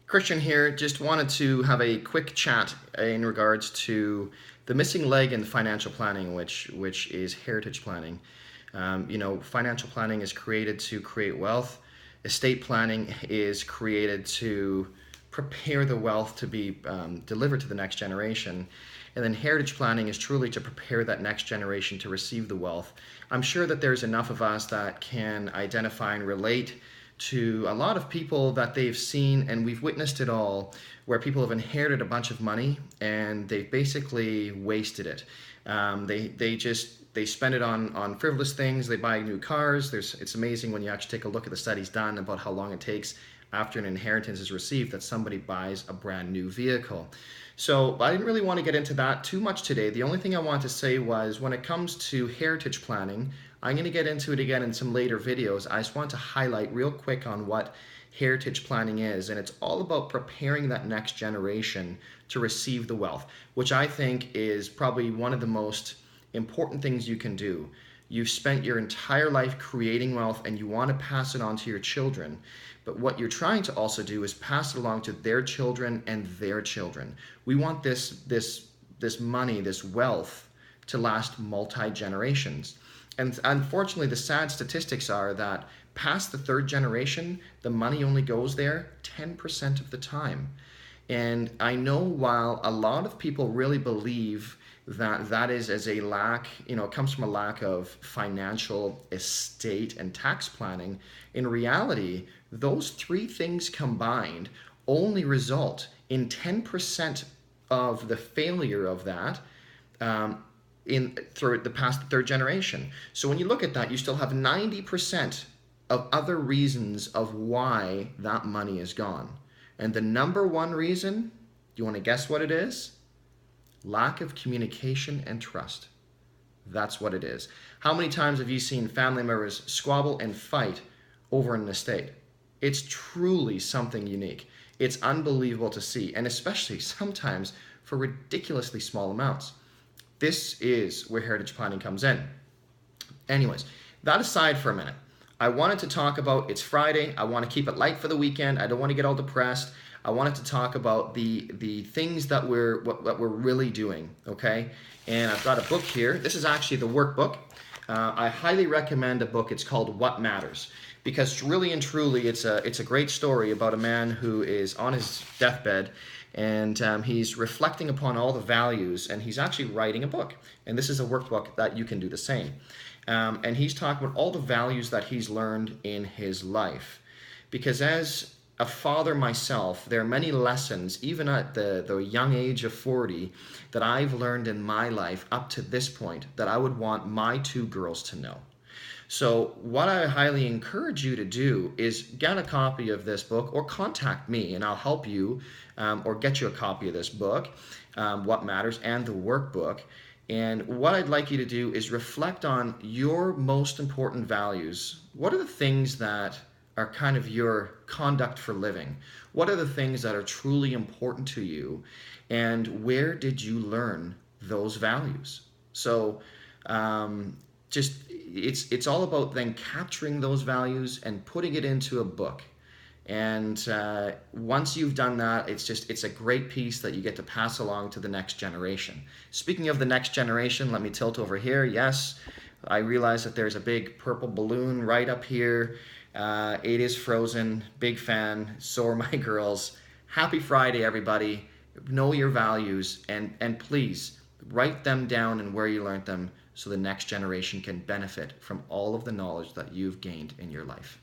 Christian here. Just wanted to have a quick chat in regards to the missing leg in financial planning, which is heritage planning. Financial planning is created to create wealth. Estate planning is created to prepare the wealth to be delivered to the next generation. And then heritage planning is truly to prepare that next generation to receive the wealth. I'm sure that there's enough of us that can identify and relate to a lot of people that they've seen, and we've witnessed it all, where people have inherited a bunch of money and they've basically wasted it. They spend it on frivolous things. They buy new cars. It's amazing when you actually take a look at the studies done about how long it takes after an inheritance is received that somebody buys a brand new vehicle. So I didn't really want to get into that too much today. The only thing I wanted to say was when it comes to heritage planning, I'm going to get into it again in some later videos. I just want to highlight real quick on what heritage planning is, and it's all about preparing that next generation to receive the wealth, which I think is probably one of the most important things you can do. You've spent your entire life creating wealth and you want to pass it on to your children. But what you're trying to also do is pass it along to their children and their children. We want this money, this wealth to last multi-generations. And unfortunately, the sad statistics are that past the third generation, the money only goes there 10% of the time. And I know while a lot of people really believe that is as a lack, it comes from a lack of financial, estate, and tax planning, in reality, those three things combined only result in 10% of the failure of that through the past third generation. So when you look at that, you still have 90% of other reasons of why that money is gone. And the number one reason, do you want to guess what it is? Lack of communication and trust. That's what it is. How many times have you seen family members squabble and fight over an estate? It's truly something unique. It's unbelievable to see, and especially sometimes for ridiculously small amounts. This is where heritage planning comes in. Anyways, that aside for a minute, I wanted to talk about, it's Friday, I want to keep it light for the weekend, I don't want to get all depressed. I wanted to talk about the things that we're really doing, okay? And I've got a book here. This is actually the workbook. I highly recommend a book. It's called What Matters, because really and truly it's a great story about a man who is on his deathbed, and he's reflecting upon all the values, and he's actually writing a book. And this is a workbook that you can do the same. And he's talking about all the values that he's learned in his life. Because as a father myself, there are many lessons, even at the young age of 40, that I've learned in my life up to this point that I would want my two girls to know. So what I highly encourage you to do is get a copy of this book or contact me and I'll help you or get you a copy of this book, What Matters, and the workbook. And what I'd like you to do is reflect on your most important values. What are the things that are kind of your conduct for living? What are the things that are truly important to you? And where did you learn those values? So it's all about then capturing those values and putting it into a book. And once you've done that, it's a great piece that you get to pass along to the next generation. Speaking of the next generation, let me tilt over here. Yes, I realize that there's a big purple balloon right up here. It is Frozen. Big fan. So are my girls. Happy Friday, everybody. Know your values and please write them down and where you learned them so the next generation can benefit from all of the knowledge that you've gained in your life.